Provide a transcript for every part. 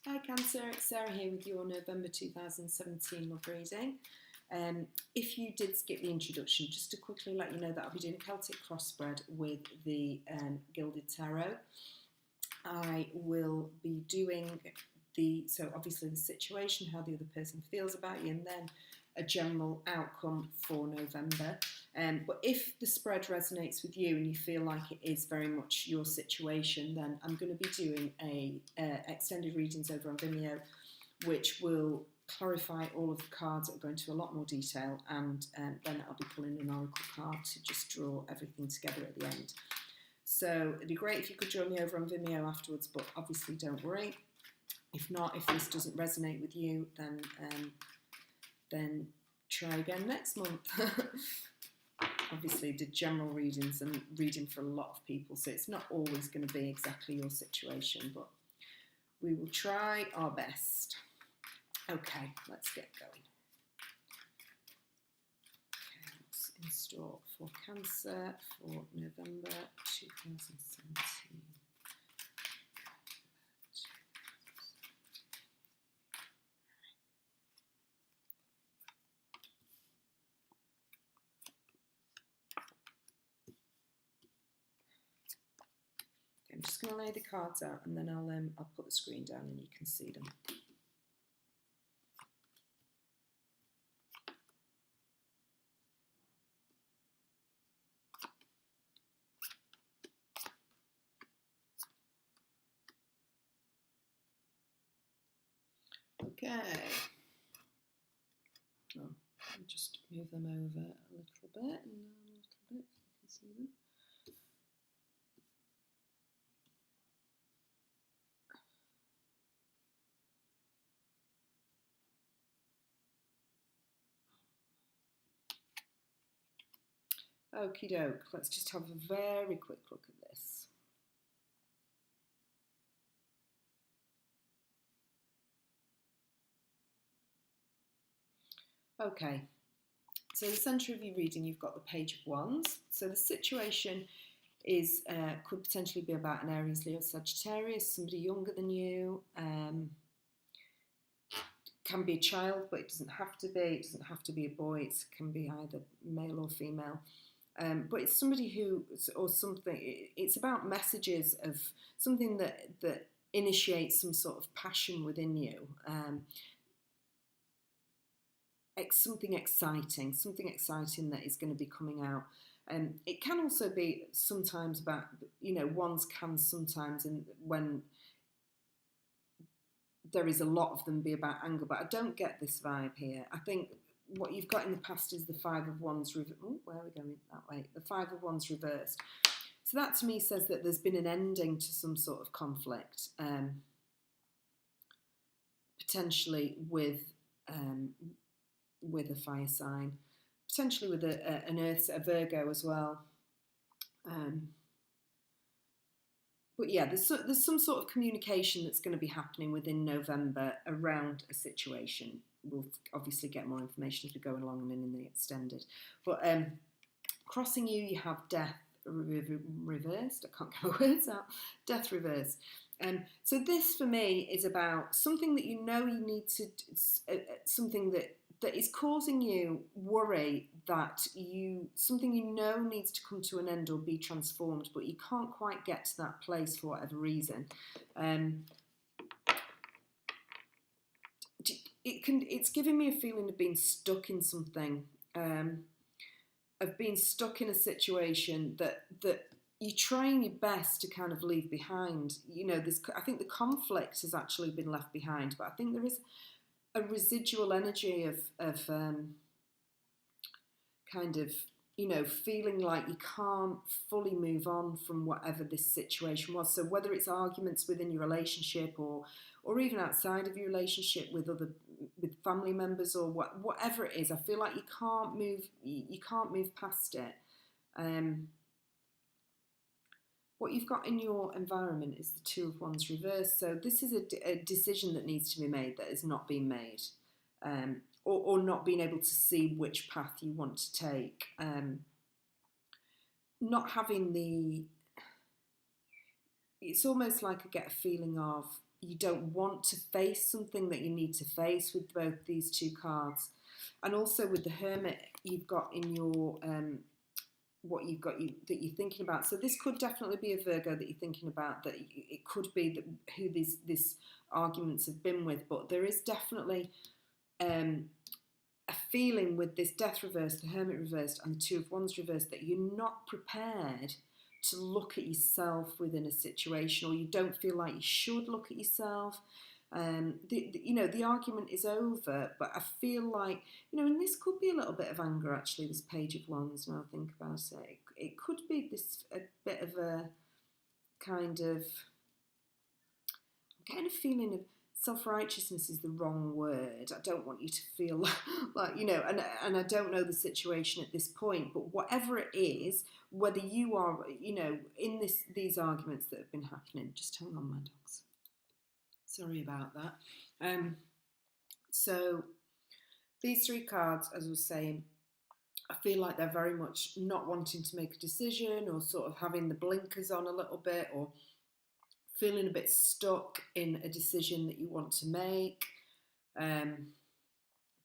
Hi Cancer, it's Sarah here with your November 2017 love reading. If you did skip the introduction, just to quickly let you know that I'll be doing a Celtic crossbred with the Gilded Tarot. I will be doing so obviously the situation, how the other person feels about you, and then a general outcome for November. But if the spread resonates with you and you feel like it is very much your situation, then I'm going to be doing extended readings over on Vimeo, which will clarify all of the cards that will go into a lot more detail, and then I'll be pulling an oracle card to just draw everything together at the end. So it'd be great if you could join me over on Vimeo afterwards, but obviously don't worry. If not, if this doesn't resonate with you, then try again next month. Obviously, did general readings and reading for a lot of people, so it's not always going to be exactly your situation, but we will try our best. Okay, let's get going. Okay, what's in store for Cancer for November 2017? I'm just going to lay the cards out, and then I'll put the screen down and you can see them. Okay. Oh, I'll just move them over a little bit and a little bit so you can see them. Okie doke, let's just have a very quick look at this. Okay, so the centre of your reading, you've got the Page of Wands. So the situation is could potentially be about an Aries, Leo, Sagittarius, somebody younger than you. Can be a child, but it doesn't have to be. It doesn't have to be a boy. It can be either male or female. But it's somebody who, or something, it's about messages of something that initiates some sort of passion within you. Something exciting that is going to be coming out. It can also be sometimes about, wands can sometimes, when there is a lot of them, be about anger, but I don't get this vibe here. I think what you've got in the past is the Five of Wands. Where are we going? That way. The Five of Wands reversed. So that to me says that there's been an ending to some sort of conflict, potentially with a fire sign, potentially with an Earth, a Virgo as well. But yeah, there's some sort of communication that's going to be happening within November around a situation. We'll obviously get more information as we go along and in the extended. But crossing you have Death reversed. I can't get my words out. Death reversed. So this for me is about something that you need to, something that is causing you worry, that something needs to come to an end or be transformed, but you can't quite get to that place for whatever reason. It's giving me a feeling of being stuck in something, of being stuck in a situation that you're trying your best to kind of leave behind. I think the conflict has actually been left behind, but I think there is a residual energy of kind of, feeling like you can't fully move on from whatever this situation was. So whether it's arguments within your relationship or even outside of your relationship with family members or whatever it is, I feel like you can't move past it. What you've got in your environment is the Two of Wands reversed. So this is a decision that needs to be made that has not been made, or not being able to see which path you want to take. Not having it's almost like I get a feeling of you don't want to face something that you need to face with both these two cards. And also with the Hermit, you've got in your what you've got that you're thinking about. So this could definitely be a Virgo that you're thinking about. That it could be that who these arguments have been with. But there is definitely a feeling with this Death reversed, the Hermit reversed, and the Two of Wands reversed that you're not prepared to look at yourself within a situation, or you don't feel like you should look at yourself. The argument is over, but I feel like, and this could be a little bit of anger actually, this Page of Wands, now I think about it. It could be a bit of a kind of, I'm getting a feeling of self-righteousness is the wrong word. I don't want you to feel like, and I don't know the situation at this point, but whatever it is, whether you are, in these arguments that have been happening, just hang on, my dogs. Sorry about that. So these three cards, as I was saying, I feel like they're very much not wanting to make a decision, or sort of having the blinkers on a little bit, or feeling a bit stuck in a decision that you want to make.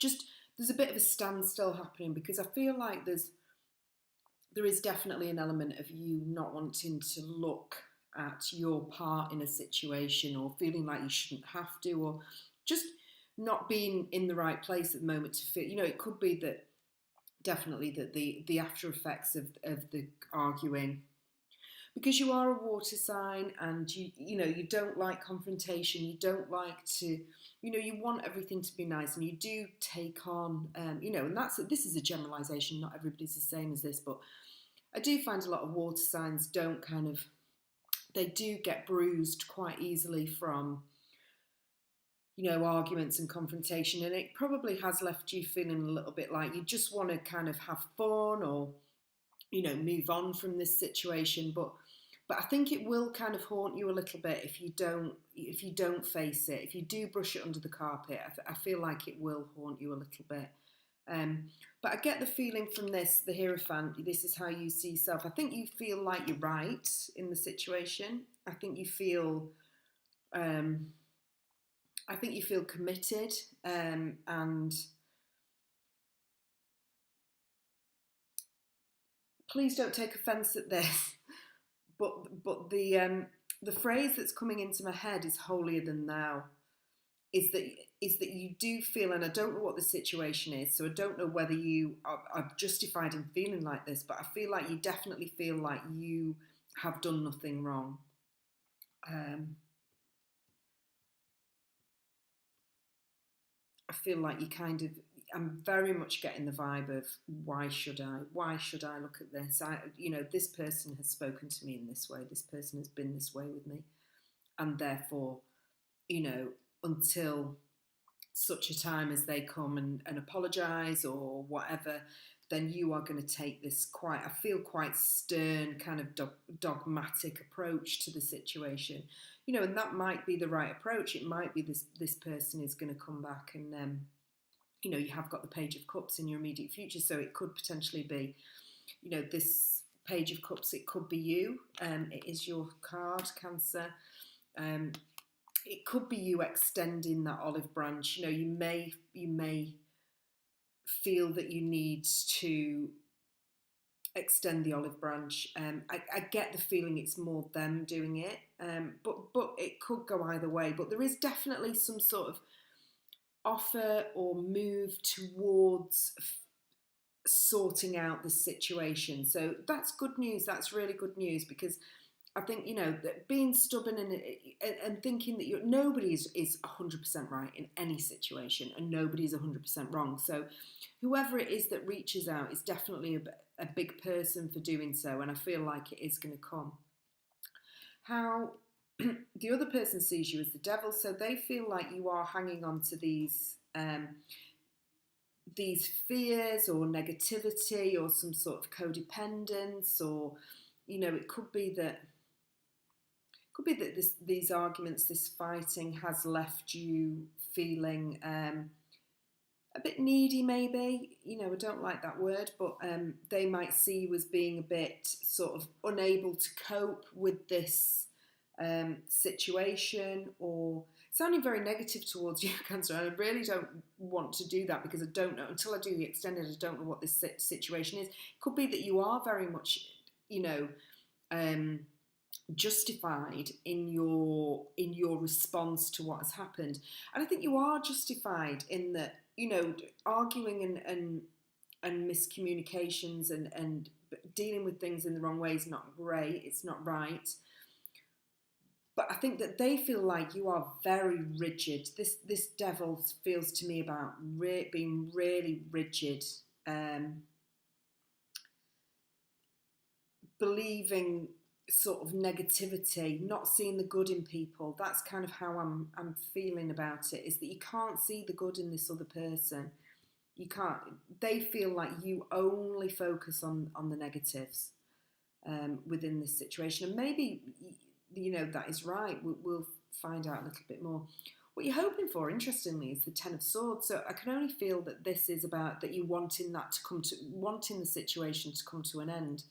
Just there's a bit of a standstill happening, because I feel like there is definitely an element of you not wanting to look at your part in a situation, or feeling like you shouldn't have to, or just not being in the right place at the moment to feel, it could be that definitely that the after effects of the arguing, because you are a water sign, and you don't like confrontation, you don't like to, you want everything to be nice, and you do take on, and this is a generalisation, not everybody's the same as this, but I do find a lot of water signs they do get bruised quite easily from, arguments and confrontation, and it probably has left you feeling a little bit like you just want to kind of have fun, or, move on from this situation, but I think it will kind of haunt you a little bit if you don't face it. If you do brush it under the carpet, I feel like it will haunt you a little bit. But I get the feeling from this, the Hierophant, this is how you see yourself. I think you feel like you're right in the situation. I think you feel committed, and please don't take offence at this, but the phrase that's coming into my head is holier than thou. Is that you do feel, and I don't know what the situation is, so I don't know whether you are justified in feeling like this, but I feel like you definitely feel like you have done nothing wrong. I feel like I'm very much getting the vibe of why should I look at this? This person has spoken to me in this way, this person has been this way with me, and therefore, until such a time as they come and apologise or whatever, then you are going to take this quite stern, kind of dogmatic approach to the situation, and that might be the right approach. It might be this person is going to come back and, you have got the Page of Cups in your immediate future, so it could potentially be, this Page of Cups, it could be you, it is your card, Cancer. It could be you extending that olive branch. You may feel that you need to extend the olive branch. I get the feeling it's more them doing it, but it could go either way. But there is definitely some sort of offer or move towards sorting out the situation. So that's good news. That's really good news, because I think, that being stubborn and thinking that nobody is 100% right in any situation, and nobody is 100% wrong. So whoever it is that reaches out is definitely a big person for doing so, and I feel like it is going to come. How the other person sees you as the Devil, so they feel like you are hanging on to these fears or negativity or some sort of codependence, or it could be that these arguments, this fighting has left you feeling a bit needy, maybe. I don't like that word, but they might see you as being a bit sort of unable to cope with this situation, or sounding very negative towards you, Cancer. And I really don't want to do that, because I don't know, until I do the extended, I don't know what this situation is. It could be that you are very much, justified in your response to what has happened. And I think you are justified in that, arguing and miscommunications and dealing with things in the wrong way is not great, it's not right. But I think that they feel like you are very rigid. This devil feels to me about being really rigid, believing sort of negativity, not seeing the good in people. That's kind of how I'm feeling about it, is that you can't see the good in this other person. You can't. They feel like you only focus on the negatives within this situation, and maybe that is right. We'll find out a little bit more. What you're hoping for, interestingly, is the Ten of Swords. So I can only feel that this is about that you wanting the situation to come to an end.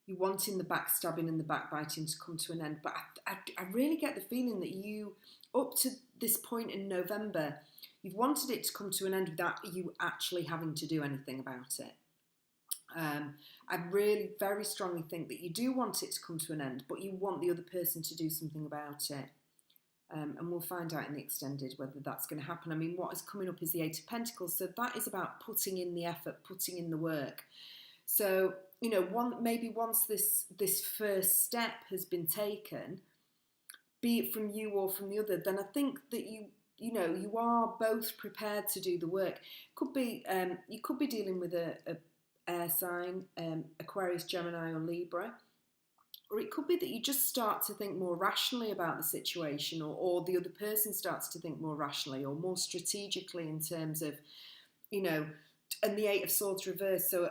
You wanting the backstabbing and the backbiting to come to an end. But I really get the feeling that you, up to this point in November, you've wanted it to come to an end without you actually having to do anything about it. I really very strongly think that you do want it to come to an end, but you want the other person to do something about it. And we'll find out in the extended whether that's going to happen. I mean, what is coming up is the Eight of Pentacles, so that is about putting in the effort, putting in the work. So, maybe once this first step has been taken, be it from you or from the other, then I think that you are both prepared to do the work. Could be you could be dealing with a air sign, Aquarius, Gemini, or Libra. Or it could be that you just start to think more rationally about the situation, or the other person starts to think more rationally or more strategically in terms of, and the Eight of Swords reversed, so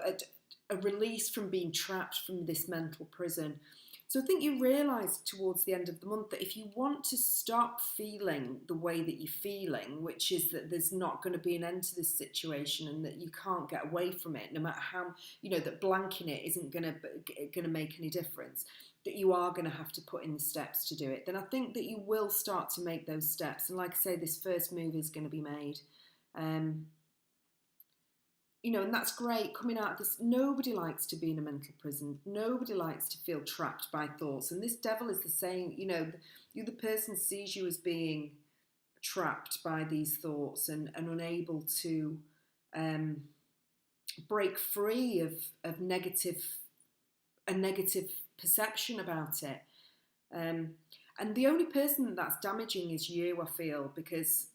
a release from being trapped from this mental prison. So I think you realise towards the end of the month that if you want to stop feeling the way that you're feeling, which is that there's not going to be an end to this situation and that you can't get away from it, no matter how, that blanking it isn't going to make any difference, that you are going to have to put in the steps to do it, then I think that you will start to make those steps. And like I say, this first move is going to be made. And that's great coming out of this. Nobody likes to be in a mental prison. Nobody likes to feel trapped by thoughts. And this devil is the same. The other person sees you as being trapped by these thoughts and unable to break free of a negative perception about it. And the only person that's damaging is you, I feel, because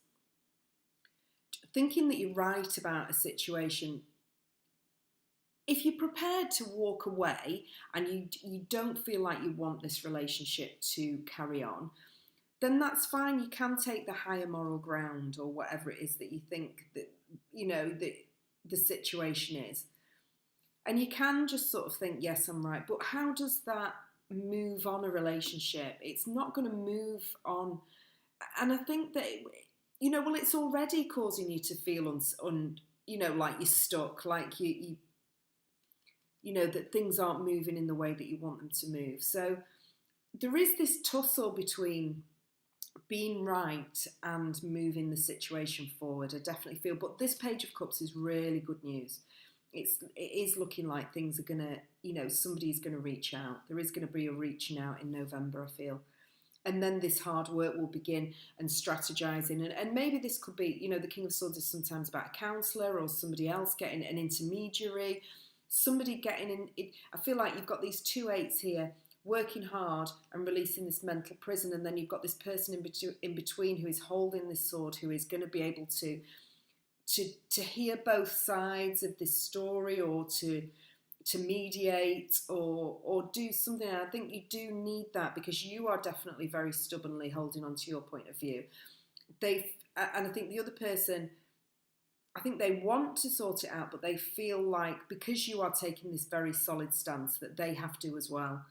thinking that you're right about a situation, if you're prepared to walk away and you don't feel like you want this relationship to carry on, then that's fine. You can take the higher moral ground or whatever it is that you think that, that the situation is. And you can just sort of think, yes, I'm right. But how does that move on a relationship? It's not going to move on. And I think that it's already causing you to feel like you're stuck, like that things aren't moving in the way that you want them to move. So there is this tussle between being right and moving the situation forward, I definitely feel. But this Page of Cups is really good news. It is looking like things are going to, somebody's going to reach out. There is going to be a reaching out in November, I feel. And then this hard work will begin, and strategizing. And maybe this could be, the King of Swords is sometimes about a counsellor or somebody else getting an intermediary, somebody getting in. I feel like you've got these two eights here, working hard and releasing this mental prison. And then you've got this person in between who is holding this sword, who is going to be able to hear both sides of this story, or to mediate or do something. And I think you do need that, because you are definitely very stubbornly holding on to your point of view. And I think the other person, I think they want to sort it out, but they feel like because you are taking this very solid stance that they have to as well.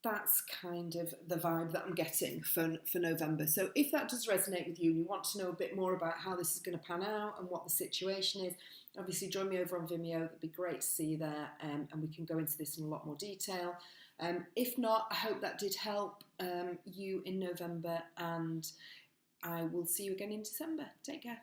That's kind of the vibe that I'm getting for November. So if that does resonate with you and you want to know a bit more about how this is going to pan out and what the situation is, Obviously, join me over on Vimeo. It'd be great to see you there, and we can go into this in a lot more detail. If not, I hope that did help you in November, and I will see you again in December. Take care.